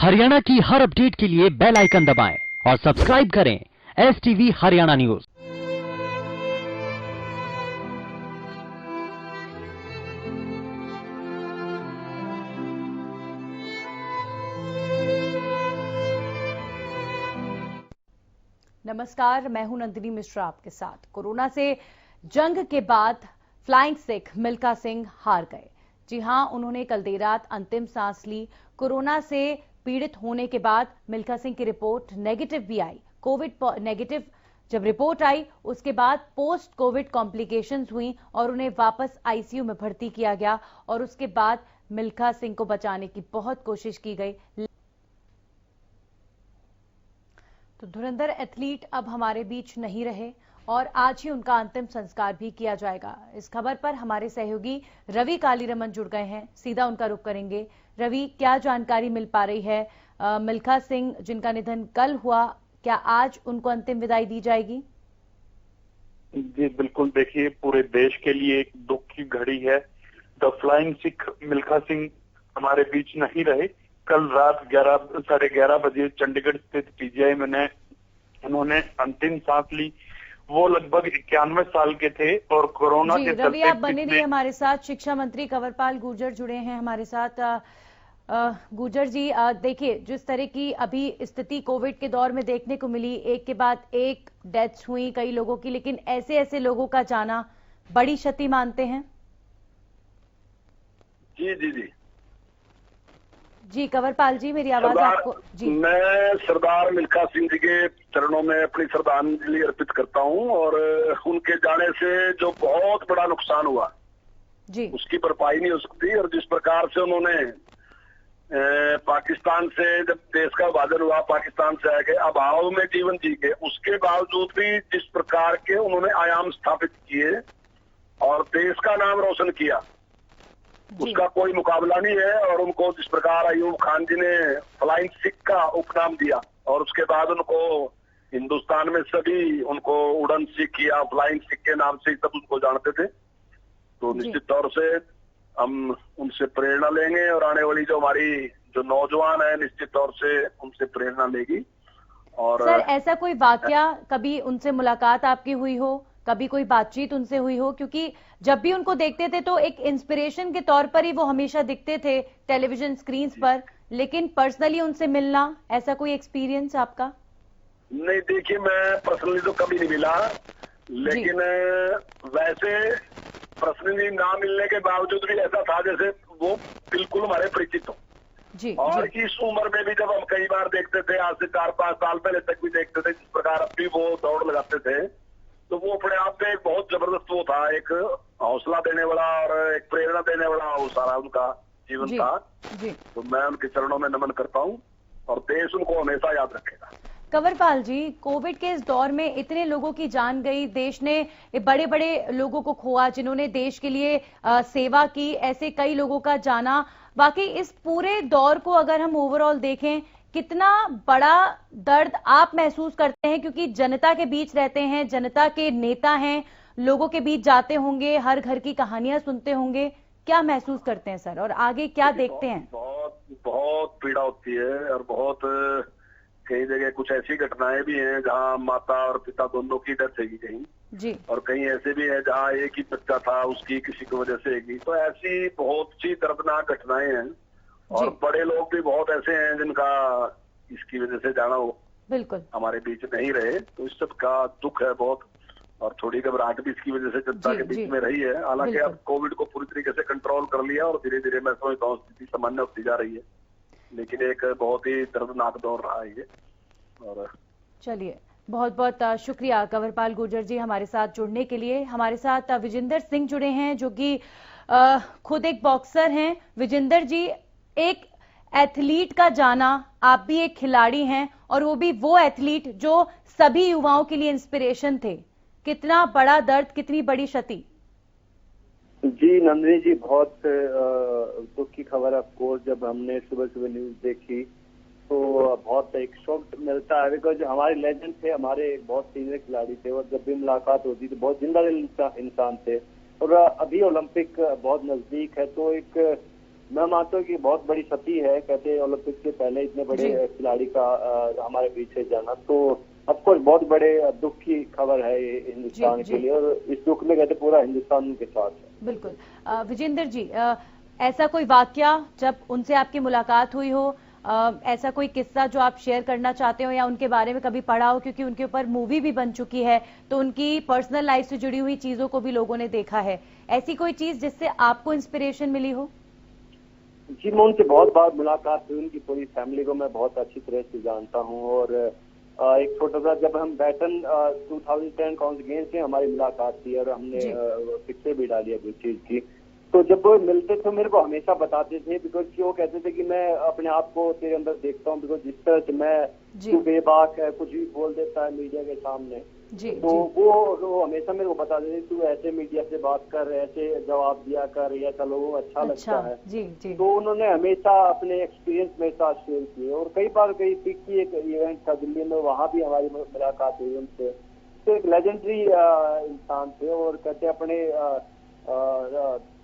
हरियाणा की हर अपडेट के लिए बेल आइकन दबाएं और सब्सक्राइब करें STV हरियाणा न्यूज। नमस्कार, मैं हूं नंदिनी मिश्रा आपके साथ। कोरोना से जंग के बाद फ्लाइंग सिख मिल्खा सिंह हार गए। जी हां, उन्होंने कल देर रात अंतिम सांस ली। कोरोना से पीड़ित होने के बाद मिल्खा सिंह की रिपोर्ट नेगेटिव भी आई। कोविड नेगेटिव जब रिपोर्ट आई उसके बाद पोस्ट कोविड कॉम्प्लिकेशंस हुई और उन्हें वापस आईसीयू में भर्ती किया गया और उसके बाद मिल्खा सिंह को बचाने की बहुत कोशिश की गई। तो धुरंधर एथलीट अब हमारे बीच नहीं रहे और आज ही उनका अंतिम संस्कार भी किया जाएगा। इस खबर पर हमारे सहयोगी रवि कालीरमन जुड़ गए हैं, सीधा उनका रुख करेंगे। रवि, क्या जानकारी मिल पा रही है? मिल्खा सिंह जिनका निधन कल हुआ, क्या आज उनको अंतिम विदाई दी जाएगी? जी बिल्कुल, देखिए पूरे देश के लिए एक दुख की घड़ी है। द फ्लाइंग सिख मिल्खा सिंह हमारे बीच नहीं रहे। कल रात 11:30 बजे चंडीगढ़ स्थित पीजीआई में उन्होंने अंतिम सांस ली। वो लगभग 91 साल के थे और कोरोना के रवि, आप बने रहिए हमारे साथ। शिक्षा मंत्री कंवरपाल गुर्जर जुड़े हैं हमारे साथ। गुर्जर जी, देखिए जिस तरह की अभी स्थिति कोविड के दौर में देखने को मिली, एक के बाद एक डेथ्स हुई कई लोगों की, लेकिन ऐसे लोगों का जाना बड़ी क्षति मानते हैं? जी कंवरपाल जी, मेरी आवाज आपको? जी, मैं सरदार मिल्खा सिंह जी के चरणों में अपनी श्रद्धांजलि अर्पित करता हूं और उनके जाने से जो बहुत बड़ा नुकसान हुआ जी, उसकी भरपाई नहीं हो सकती। और जिस प्रकार से उन्होंने पाकिस्तान से, जब देश का विभाजन हुआ, पाकिस्तान से आगे अभाव में जीवन जी के, उसके बावजूद भी जिस प्रकार के उन्होंने आयाम स्थापित किए और देश का नाम रोशन किया, उसका कोई मुकाबला नहीं है। और उनको जिस प्रकार अयूब खान जी ने फ्लाइंग सिख का उपनाम दिया और उसके बाद उनको हिंदुस्तान में सभी उनको उड़न सिख या फ्लाइंग सिख के नाम से सब उनको जानते थे। तो निश्चित तौर से हम उनसे प्रेरणा लेंगे और आने वाली जो हमारी जो नौजवान है निश्चित तौर से उनसे प्रेरणा लेगी। और सर, ऐसा कोई वाकया कभी उनसे मुलाकात आपकी हुई हो, कभी कोई बातचीत उनसे हुई हो? क्योंकि जब भी उनको देखते थे तो एक इंस्पिरेशन के तौर पर ही वो हमेशा दिखते थे टेलीविजन स्क्रीन पर, लेकिन पर्सनली उनसे मिलना, ऐसा कोई एक्सपीरियंस आपका? नहीं, देखिए मैं पर्सनली तो कभी नहीं मिला, लेकिन वैसे पर्सनली ना मिलने के बावजूद भी ऐसा था जैसे वो बिल्कुल हमारे परिचित हो। और इस उम्र में भी जब हम कई बार देखते थे, आज से 4-5 साल पहले तक भी देखते थे, जिस प्रकार अब भी वो दौड़ लगाते थे, तो वो अपने आप में एक बहुत जबरदस्त वो था, एक हौसला देने वाला और एक प्रेरणा देने वाला वो सारा उनका जीवन था। तो मैं उनके चरणों में नमन करता हूँ और देश उनको हमेशा याद रखेगा। कंवरपाल जी, कोविड के इस दौर में इतने लोगों की जान गई, देश ने बड़े बड़े लोगों को खोआ जिन्होंने देश के लिए सेवा की, ऐसे कई लोगों का जाना। बाकी इस पूरे दौर को अगर हम ओवरऑल देखें, कितना बड़ा दर्द आप महसूस करते हैं? क्योंकि जनता के बीच रहते हैं, जनता के नेता हैं, लोगों के बीच जाते होंगे, हर घर की कहानियां सुनते होंगे, क्या महसूस करते हैं सर, और आगे क्या देखते हैं? बहुत पीड़ा होती है और बहुत कई जगह कुछ ऐसी घटनाएं भी हैं जहां माता और पिता दोनों की डेथ होगी कहीं जी, और कहीं ऐसे भी है जहां एक ही बच्चा था, उसकी किसी की वजह से होगी। तो ऐसी बहुत सी दर्दनाक घटनाएं हैं और बड़े लोग भी बहुत ऐसे हैं जिनका इसकी वजह से जाना हो बिल्कुल हमारे बीच नहीं रहे। तो इस सब का दुख है बहुत और थोड़ी घबराहट भी इसकी वजह से जनता के बीच में रही है। हालांकि अब कोविड को पूरी तरीके से कंट्रोल कर लिया और धीरे धीरे मैं समझता हूँ स्थिति सामान्य होती जा रही है, लेकिन एक बहुत ही दर्दनाक दौर रहा है ये। और चलिए, बहुत बहुत शुक्रिया कंवरपाल गुर्जर जी हमारे साथ जुड़ने के लिए। हमारे साथ विजेंद्र सिंह जुड़े हैं जो कि खुद एक बॉक्सर हैं। विजेंद्र जी, एक एथलीट का जाना, आप भी एक खिलाड़ी हैं और वो भी वो एथलीट जो सभी युवाओं के लिए इंस्पिरेशन थे, कितना बड़ा दर्द, कितनी बड़ी क्षति? जी नंदिनी जी, बहुत दुख की खबर। ऑफकोर्स जब हमने सुबह सुबह न्यूज देखी तो बहुत एक शॉक मिलता है, बिकॉज जो हमारे लेजेंड थे, हमारे बहुत सीनियर खिलाड़ी थे और जब भी मुलाकात होती थी बहुत जिंदा दिल इंसान थे। और अभी ओलंपिक बहुत नजदीक है तो एक मैं मानता हूँ कि बहुत बड़ी क्षति है। कहते हैं ओलंपिक से पहले इतने बड़े खिलाड़ी का हमारे पीछे जाना, तो ऑफकोर्स बहुत बड़े दुख की खबर है ये हिंदुस्तान के लिए, और इस दुख में कहते पूरा हिंदुस्तान के साथ है। बिल्कुल। विजेंद्र जी, ऐसा कोई वाकया जब उनसे आपकी मुलाकात हुई हो, ऐसा कोई किस्सा जो आप शेयर करना चाहते हो या उनके बारे में कभी पढ़ा हो, क्योंकि उनके ऊपर मूवी भी बन चुकी है, तो उनकी पर्सनल लाइफ से जुड़ी हुई चीजों को भी लोगों ने देखा है, ऐसी कोई चीज जिससे आपको इंस्पिरेशन मिली हो? जी, मैं उनसे बहुत बार मुलाकात हुई, उनकी पूरी फैमिली को मैं बहुत अच्छी तरह से जानता हूँ, और एक छोटा सा जब हम बैटन 2010 कॉमनवेल्थ गेम्स में हमारी मुलाकात थी और हमने पिक्चर भी डाली है कुछ चीज की, तो जब वो मिलते थे मेरे को हमेशा बताते थे, बिकॉज वो कहते थे कि मैं अपने आप को तेरे अंदर देखता हूँ, बिकॉज जिस तरह से मैं तू बेबाक है, कुछ भी बोल देता है मीडिया के सामने, तो वो हमेशा मेरे को बताते थे तू ऐसे मीडिया से बात कर, ऐसे जवाब दिया कर, ऐसा लोगों को अच्छा लगता है। जी। तो उन्होंने हमेशा अपने एक्सपीरियंस मेरे साथ शेयर किए, और कई बार कई पिक की एक इवेंट था दिल्ली में, वहाँ भी हमारी मुलाकात हुई उनसे। तो एक लेजेंडरी इंसान थे, और कहते अपने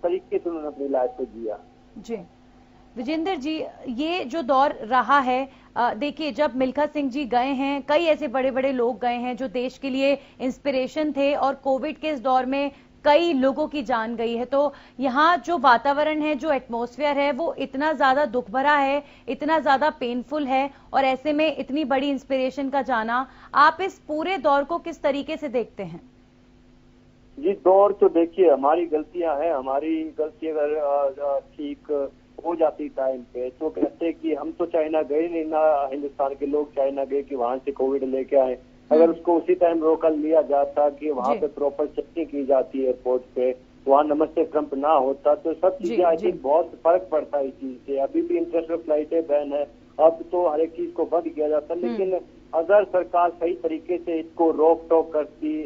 तरीके से उन्होंने अपनी लाइफ को जिया। जी विजेंद्र जी, ये जो दौर रहा है, देखिए जब मिल्खा सिंह जी गए हैं, कई ऐसे बड़े बड़े लोग गए हैं जो देश के लिए इंस्पिरेशन थे, और कोविड के इस दौर में कई लोगों की जान गई है, तो यहाँ जो वातावरण है, जो एटमॉस्फेयर है, वो इतना ज्यादा दुख भरा है, इतना ज्यादा पेनफुल है, और ऐसे में इतनी बड़ी इंस्पिरेशन का जाना, आप इस पूरे दौर को किस तरीके से देखते हैं? जी, दौर तो देखिए हमारी गलतियां हैं, हमारी गलती अगर ठीक हो जाती टाइम पे, तो कहते कि हम तो चाइना गए नहीं, ना हिंदुस्तान के लोग चाइना गए कि वहां से कोविड लेके आए। अगर उसको उसी टाइम रोक लिया जाता कि वहां पे प्रॉपर चेकिंग की जाती है एयरपोर्ट पे, वहाँ नमस्ते ट्रंप ना होता, तो सब चीजें आई थिंक बहुत फर्क पड़ता है इस चीज से। अभी भी इंटरनेशनल फ्लाइटें बैन है, अब तो हर एक चीज को बंद किया जाता, लेकिन अगर सरकार सही तरीके से इसको रोक टोक करती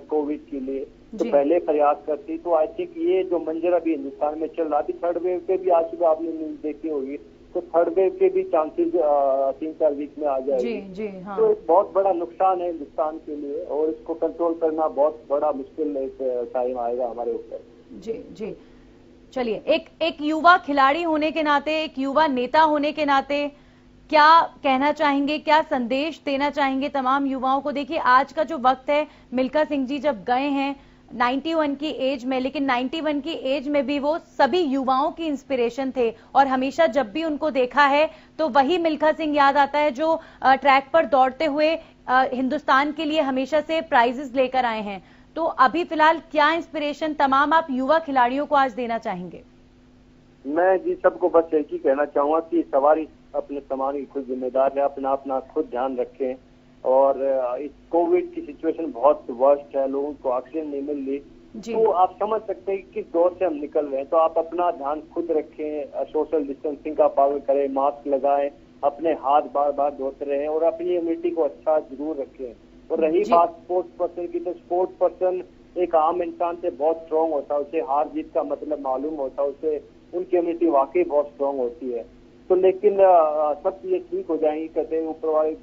कोविड के लिए, तो पहले प्रयास करती, तो आई थिंक ये जो मंजर अभी हिंदुस्तान में चल रहा, अभी थर्ड वेव के भी आज सुबह आपने न्यूज देखी होगी, तो थर्ड वेव के भी चांसेस 3-4 वीक में आ जाएगी। हाँ। तो एक बहुत बड़ा नुकसान है हिंदुस्तान के लिए, और इसको कंट्रोल करना बहुत बड़ा मुश्किल टाइम आएगा हमारे ऊपर। जी। चलिए, एक युवा खिलाड़ी होने के नाते, एक युवा नेता होने के नाते क्या कहना चाहेंगे, क्या संदेश देना चाहेंगे तमाम युवाओं को? देखिए आज का जो वक्त है, मिल्खा सिंह जी जब गए हैं 91 की एज में, लेकिन 91 की एज में भी वो सभी युवाओं की इंस्पिरेशन थे, और हमेशा जब भी उनको देखा है तो वही मिल्खा सिंह याद आता है जो ट्रैक पर दौड़ते हुए हिंदुस्तान के लिए हमेशा से प्राइजेस लेकर आए हैं। तो अभी फिलहाल क्या इंस्पिरेशन तमाम आप युवा खिलाड़ियों को आज देना चाहेंगे? मैं जी सबको बस एक ही कहना चाहूंगा कि सवारी अपने सामान की खुद जिम्मेदार है, अपना खुद ध्यान रखें, और इस कोविड की सिचुएशन बहुत वर्स्ट है, लोगों को ऑक्सीजन नहीं मिल रही, तो आप समझ सकते हैं किस दौर से हम निकल रहे हैं। तो आप अपना ध्यान खुद रखें, सोशल डिस्टेंसिंग का पालन करें, मास्क लगाएं, अपने हाथ बार बार धोते रहें, और अपनी इम्यूनिटी को अच्छा जरूर रखें। और रही बात स्पोर्ट्स पर्सन की, तो स्पोर्ट्स पर्सन एक आम इंसान से बहुत स्ट्रांग होता है, उसे हार जीत का मतलब मालूम होता है, उसे उनकी इम्यूनिटी वाकई बहुत स्ट्रांग होती है। तो लेकिन सब चीजें ठीक हो जाएंगी, कहते हैं ऊपर वाले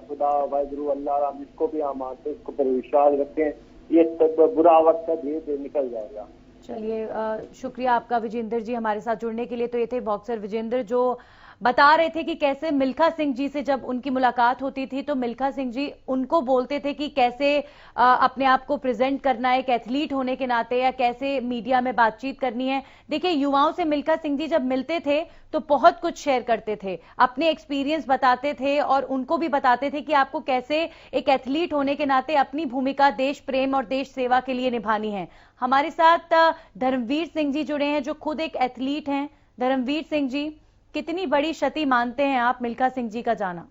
खुदा वाहिगुरु अल्लाह, हम इसको भी हम मानते हैं, इसको पर विश्वास रखें, ये बुरा वक्त है धीरे धीरे निकल जाएगा। चलिए, शुक्रिया आपका विजेंद्र जी हमारे साथ जुड़ने के लिए। तो ये थे बॉक्सर विजेंद्र जो बता रहे थे कि कैसे मिल्खा सिंह जी से जब उनकी मुलाकात होती थी तो मिल्खा सिंह जी उनको बोलते थे कि कैसे अपने आप को प्रेजेंट करना है एक एथलीट होने के नाते, या कैसे मीडिया में बातचीत करनी है। देखिए युवाओं से मिल्खा सिंह जी जब मिलते थे तो बहुत कुछ शेयर करते थे, अपने एक्सपीरियंस बताते थे, और उनको भी बताते थे कि आपको कैसे एक एथलीट होने के नाते अपनी भूमिका देश प्रेम और देश सेवा के लिए निभानी है। हमारे साथ धर्मवीर सिंह जी जुड़े हैं जो खुद एक एथलीट हैं। धर्मवीर सिंह जी, कितनी बड़ी क्षति मानते हैं आप मिल्खा सिंह जी का जाना?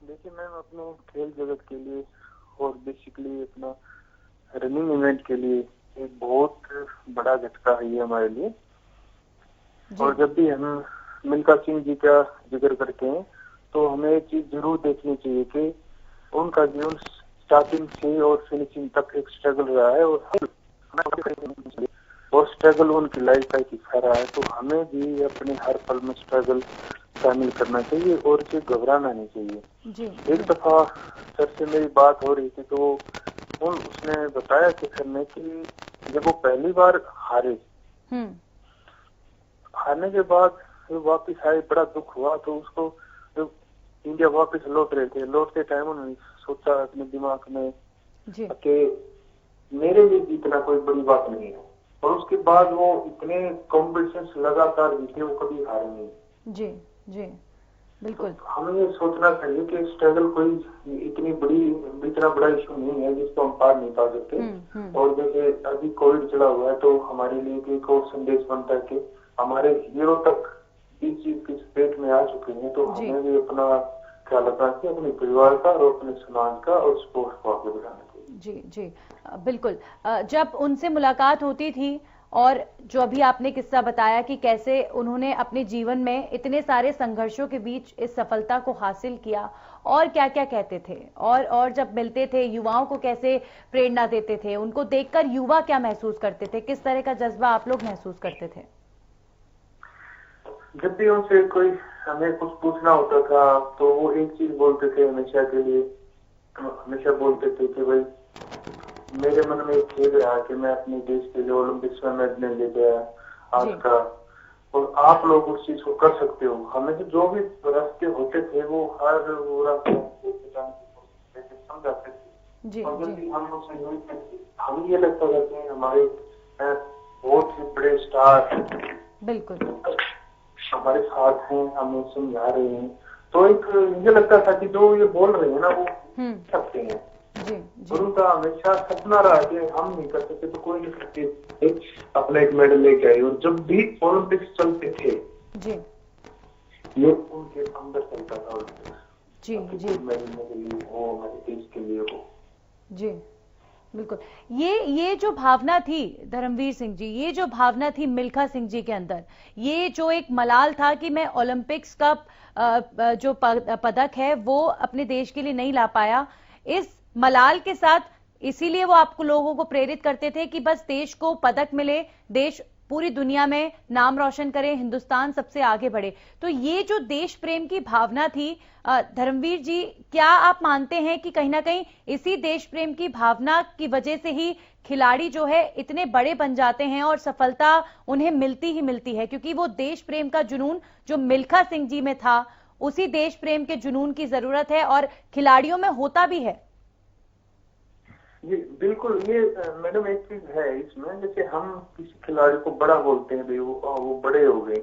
देखिए मैम, अपने खेल जगत के लिए और बेसिकली अपना रनिंग इवेंट के लिए एक बहुत बड़ा झटका है ये हमारे लिए। और जब भी हम मिल्खा सिंह जी का जिक्र करते हैं तो हमें एक चीज जरूर देखनी चाहिए कि उनका जीवन स्टार्टिंग से और फिनिशिंग तक एक स्ट्रगल रहा है, और स्ट्रगल उनकी लाइफ का एक हिस्सा रहा है। तो हमें भी अपने हर पल में स्ट्रगल शामिल करना चाहिए और इसे घबराना नहीं चाहिए। एक दफा सर से मेरी बात हो रही थी तो उसने बताया कि सर ने कि जब वो पहली बार हारे हारने के बाद वापिस आए, बड़ा दुख हुआ। तो उसको जब इंडिया वापस लौट रहे थे, लौटते टाइम उन्होंने सोचा अपने दिमाग में कि मेरे लिए जीतना कोई बड़ी बात नहीं है। और उसके बाद वो इतने कॉम्पिटिशन लगातार जीते, वो कभी हारे नहीं। जी जी बिल्कुल। तो हमें ये सोचना चाहिए कि स्ट्रगल कोई इतना बड़ा इशू नहीं है जिसको हम पार नहीं पा सकते। और जैसे अभी कोविड चला हुआ है तो हमारे लिए एक और संदेश बनता है कि हमारे हीरो तक इस चीज की चपेट में आ चुके हैं, तो हमें भी अपना ख्याल रखना चाहिए, अपने परिवार का और अपने समाज का और स्पोर्ट्स को आगे बढ़ाना चाहिए। जी जी बिल्कुल। जब उनसे मुलाकात होती थी और जो अभी आपने किस्सा बताया कि कैसे उन्होंने अपने जीवन में इतने सारे संघर्षों के बीच इस सफलता को हासिल किया, और क्या क्या कहते थे, और जब मिलते थे युवाओं को कैसे प्रेरणा देते थे, उनको देखकर युवा क्या महसूस करते थे, किस तरह का जज्बा आप लोग महसूस करते थे? जब भी उनसे कोई हमें कुछ पूछना होता था तो वो एक चीज बोलते थे हमेशा के लिए, हमेशा बोलते थे कि भाई मेरे मन में एक खेद रहा कि मैं अपने देश के लिए ओलंपिक्स में मेडल ले गया आज का, और आप लोग उस चीज को कर सकते हो। हमें तो जो भी रास्ते होते थे वो हर रास्ते समझाते थे। और जब भी हम उनसे हमें ये लगता था कि हमारे बहुत ही बड़े स्टार बिल्कुल हमारे साथ हैं, हमें समझा रहे हैं, तो एक मुझे लगता था कि जो ये बोल रहे हैं ना वो सकते हैं। और उनका हमेशा सपना रहा कि हम नहीं कर सकते तो कोई नहीं सकते, अपना एक मेडल लेके आए। और जब भी ओलंपिक्स चलते थे ये उनके अंदर चलता था ओलंपिक्स। जी मेडल के लिए हो, हमारे देश के लिए हो। जी बिल्कुल। ये जो भावना थी धर्मवीर सिंह जी, ये जो भावना थी मिल्खा सिंह जी के अंदर, ये जो एक मलाल था कि मैं ओलंपिक्स का जो पदक है वो अपने देश के लिए नहीं ला पाया, इस मलाल के साथ इसीलिए वो आपको लोगों को प्रेरित करते थे कि बस देश को पदक मिले, देश पूरी दुनिया में नाम रोशन करे, हिंदुस्तान सबसे आगे बढ़े। तो ये जो देश प्रेम की भावना थी धर्मवीर जी, क्या आप मानते हैं कि कहीं ना कहीं इसी देश प्रेम की भावना की वजह से ही खिलाड़ी जो है इतने बड़े बन जाते हैं और सफलता उन्हें मिलती ही मिलती है, क्योंकि वो देश प्रेम का जुनून जो मिल्खा सिंह जी में था, उसी देश प्रेम के जुनून की जरूरत है और खिलाड़ियों में होता भी है? जी बिल्कुल। ये मैडम एक चीज है इसमें, जैसे हम किसी खिलाड़ी को बड़ा बोलते हैं भाई वो बड़े हो गए,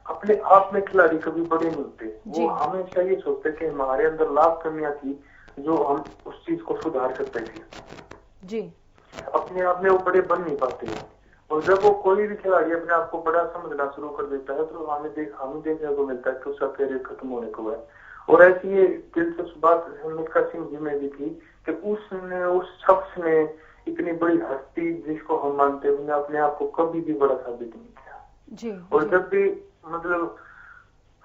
अपने आप में खिलाड़ी कभी बड़े नहीं होते। वो हमेशा ये सोचते कि हमारे अंदर लाख कमियां थी जो हम उस चीज को सुधार सकते थे। जी अपने आप में वो बड़े बन नहीं पाते। और जब वो कोई भी खिलाड़ी अपने आप को बड़ा समझना शुरू कर देता है तो हमें देखने को मिलता है कि उसका करियर खत्म होने को है। और ऐसी ये दिलचस्प बात मिल्खा सिंह जी में भी थी कि उस शख्स ने इतनी बड़ी हस्ती जिसको हम मानते हैं, उन्हें अपने आप को कभी भी बड़ा साबित नहीं किया। और जब भी मतलब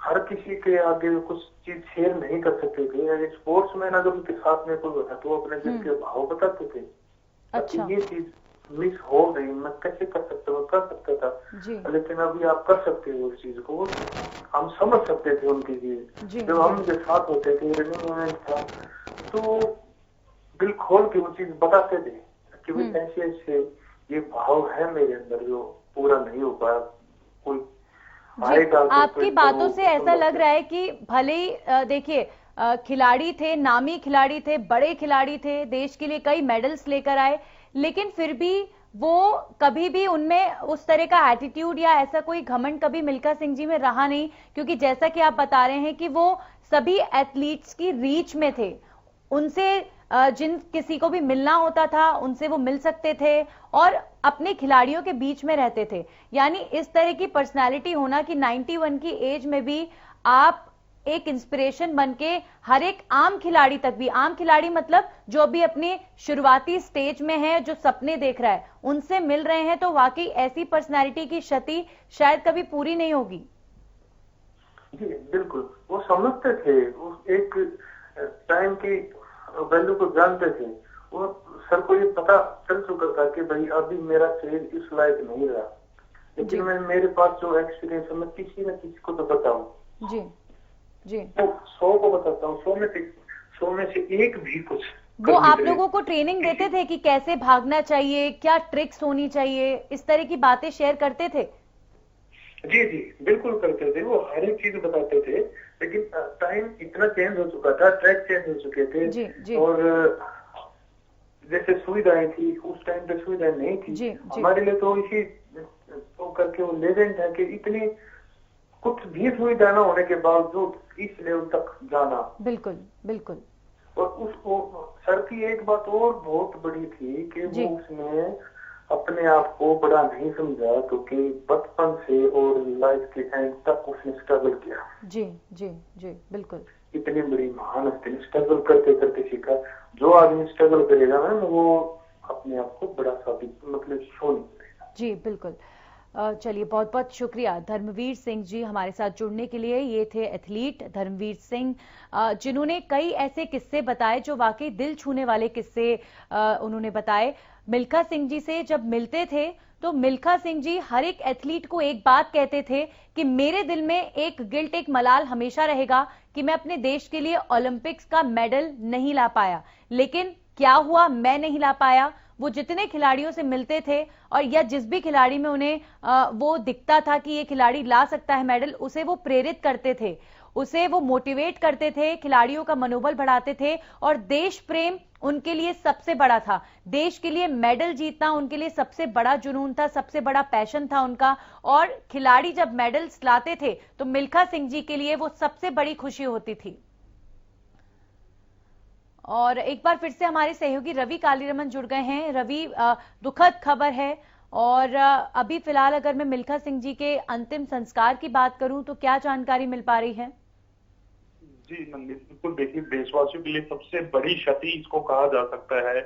हर किसी के आगे कुछ चीज शेयर नहीं कर सकते थे, स्पोर्ट्स मैन अगर उनके साथ में कोई होता तो वो अपने दिल के भाव बताते थे। अच्छा। ये चीज मिस हो गई, मैं कैसे कर सकता हूँ, कर सकता था, लेकिन अभी आप कर सकते हो उस चीज को। हम समझ सकते थे उनकी चीज। जब हम उनके साथ होते थे, रनिंग इवेंट था, तो दिल खोल के वो चीज बताते थे कि भाई ऐसे ऐसे ये भाव है मेरे अंदर जो पूरा नहीं हो पाया। कोई आएगा आपकी बातों से ऐसा लग रहा है कि भले ही देखिए खिलाड़ी थे, नामी खिलाड़ी थे, बड़े खिलाड़ी थे, देश के लिए कई मेडल्स लेकर आए, लेकिन फिर भी वो कभी भी उनमें उस तरह का एटीट्यूड या ऐसा कोई घमंड कभी मिल्खा सिंह जी में रहा नहीं, क्योंकि जैसा कि आप बता रहे हैं कि वो सभी एथलीट्स की रीच में थे, उनसे जिन किसी को भी मिलना होता था उनसे वो मिल सकते थे और अपने खिलाड़ियों के बीच में रहते थे। यानी इस तरह की पर्सनालिटी होना कि 91 की एज में भी आप एक इंस्पिरेशन बनके हर एक आम खिलाड़ी तक भी, आम खिलाड़ी मतलब जो अभी अपनी शुरुआती स्टेज में है, जो सपने देख रहा है, उनसे मिल रहे हैं, तो वाकई ऐसी पर्सनालिटी की क्षति शायद कभी पूरी नहीं होगी। जी बिल्कुल। वो समझते थे, उस एक टाइम की वैल्यू को जानते थे। वो सर को ये पता चल चुका था कि भाई अभी मेरा शरीर इस लायक नहीं रहा, लेकिन मैं मेरे पास जो एक्सपीरियंस है मैं किसी न किसी को तो बताऊं। जी जी। तो 100 को बताता हूँ, 100 में से एक भी कुछ। वो आप लोगों को ट्रेनिंग देते थे कि कैसे भागना चाहिए, क्या ट्रिक्स होनी चाहिए, इस तरह की बातें शेयर करते थे? जी जी बिल्कुल करते थे, वो हर एक चीज बताते थे, लेकिन टाइम इतना चेंज हो चुका था, ट्रैक चेंज हो चुके थे। जी, जी। और जैसे सुविधाएं थी उस टाइम पे सुविधाएं नहीं थी। जी, जी। हमारे लिए तो इसी तो करके वो लेजेंड है कि इतनी कुछ भी सुविधा न होने के बावजूद इस लेवल तक जाना। बिल्कुल बिल्कुल। और उसको सर की एक बात और बहुत बड़ी थी कि वो उसने अपने आप को बड़ा नहीं समझा, क्योंकि बचपन से और लाइफ के एंड तक उसने स्ट्रगल किया। जी जी जी बिल्कुल। इतनी बड़ी महान हस्ती ने स्ट्रगल करते करते सीखा। जो आदमी स्ट्रगल करेगा ना वो अपने आप को बड़ा साबित मतलब शो नहीं करेगा। जी बिल्कुल। चलिए, बहुत बहुत शुक्रिया धर्मवीर सिंह जी हमारे साथ जुड़ने के लिए। ये थे एथलीट धर्मवीर सिंह, जिन्होंने कई ऐसे किस्से बताए जो वाकई दिल छूने वाले किस्से उन्होंने बताए। मिल्खा सिंह जी से जब मिलते थे तो मिल्खा सिंह जी हर एक एथलीट को एक बात कहते थे कि मेरे दिल में एक गिल्ट, एक मलाल हमेशा रहेगा कि मैं अपने देश के लिए ओलंपिक्स का मेडल नहीं ला पाया। लेकिन क्या हुआ, मैं नहीं ला पाया। वो जितने खिलाड़ियों से मिलते थे और या जिस भी खिलाड़ी में उन्हें वो दिखता था कि ये खिलाड़ी ला सकता है मेडल, उसे वो प्रेरित करते थे, उसे वो मोटिवेट करते थे, खिलाड़ियों का मनोबल बढ़ाते थे। और देश प्रेम उनके लिए सबसे बड़ा था। देश के लिए मेडल जीतना उनके लिए सबसे बड़ा जुनून था, सबसे बड़ा पैशन था उनका। और खिलाड़ी जब मेडल्स लाते थे तो मिल्खा सिंह जी के लिए वो सबसे बड़ी खुशी होती थी। और एक बार फिर से हमारे सहयोगी रवि कालीरमन जुड़ गए हैं। रवि, दुखद खबर है और अभी फिलहाल अगर मैं मिल्खा सिंह जी के अंतिम संस्कार की बात करूं तो क्या जानकारी मिल पा रही है? जी नंदी, बिल्कुल देखिए, देशवासियों के लिए सबसे बड़ी क्षति इसको कहा जा सकता है।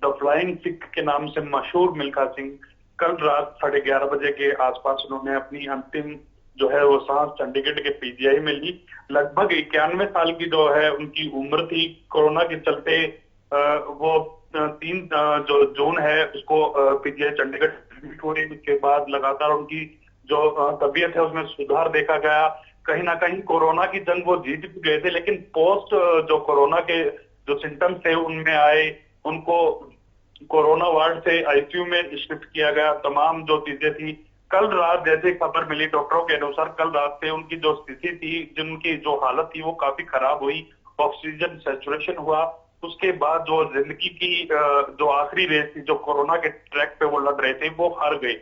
द फ्लाइंग सिख के नाम से मशहूर मिल्खा सिंह कल रात 11:30 बजे के आसपास उन्होंने अपनी अंतिम जो है वो सांस चंडीगढ़ के पीजीआई में ली। लगभग 91 साल की जो है उनकी उम्र थी। कोरोना के चलते वो 3 जो जून है उसको पीजीआई चंडीगढ़ एडमिट हो रही। उसके बाद लगातार उनकी जो तबीयत है उसमें सुधार देखा गया। कहीं ना कहीं कोरोना की जंग वो जीत भी गए थे, लेकिन पोस्ट जो कोरोना के जो सिम्टम्स थे उनमें आए, उनको कोरोना वार्ड से आईसीयू में शिफ्ट किया गया। तमाम जो चीजें थी, कल रात जैसे खबर मिली डॉक्टरों के अनुसार, कल रात से उनकी जो स्थिति थी, जिनकी जो हालत थी वो काफी खराब हुई। ऑक्सीजन सैचुरेशन हुआ। उसके बाद जो जिंदगी की जो आखिरी रेस थी, जो कोरोना के ट्रैक पे वो लड़ रहे थे, वो हार गए।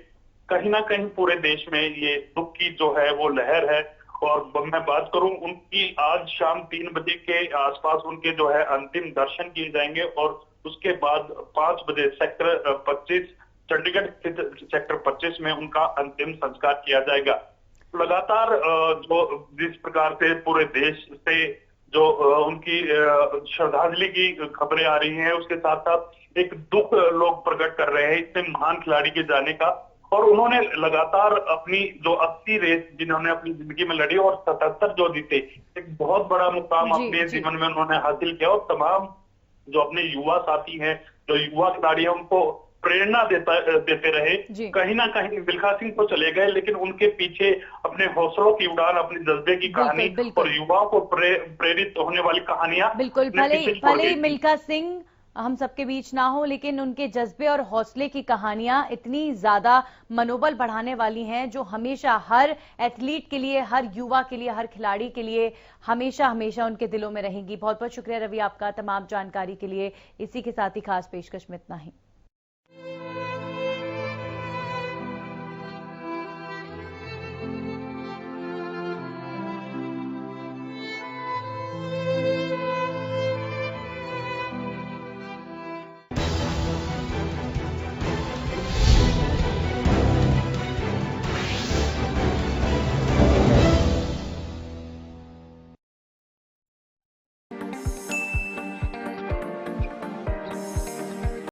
कहीं ना कहीं पूरे देश में ये दुख की जो है वो लहर है। और मैं बात करूं उनकी, आज शाम 3 बजे के आसपास उनके जो है अंतिम दर्शन किए जाएंगे और उसके बाद 5 बजे सेक्टर 25 चंडीगढ़ स्थित सेक्टर 25 में उनका अंतिम संस्कार किया जाएगा। लगातार जो जिस प्रकार से पूरे देश से जो उनकी श्रद्धांजलि की खबरें आ रही हैं, उसके साथ साथ एक दुख लोग प्रकट कर रहे हैं इतने महान खिलाड़ी के जाने का। और उन्होंने लगातार अपनी जो 80 रेस जिन्होंने अपनी जिंदगी में लड़ी और 77 जो जीते, एक बहुत बड़ा मुकाम अपने जीवन में उन्होंने हासिल किया। और तमाम जो अपने युवा साथी हैं, जो युवा खिलाड़ी हैं, उनको प्रेरणा देते रहे। कहीं ना कहीं मिल्खा सिंह तो चले गए, लेकिन उनके पीछे अपने हौसलों की उड़ान, अपने जज्बे की कहानी और युवाओं को प्रेरित होने वाली कहानियां। बिल्कुल, भले ही मिल्खा सिंह हम सबके बीच ना हो, लेकिन उनके जज्बे और हौसले की कहानियां इतनी ज्यादा मनोबल बढ़ाने वाली हैं, जो हमेशा हर एथलीट के लिए, हर युवा के लिए, हर खिलाड़ी के लिए हमेशा हमेशा उनके दिलों में रहेंगी। बहुत बहुत शुक्रिया रवि आपका तमाम जानकारी के लिए। इसी के साथ ही खास पेशकश में इतना ही।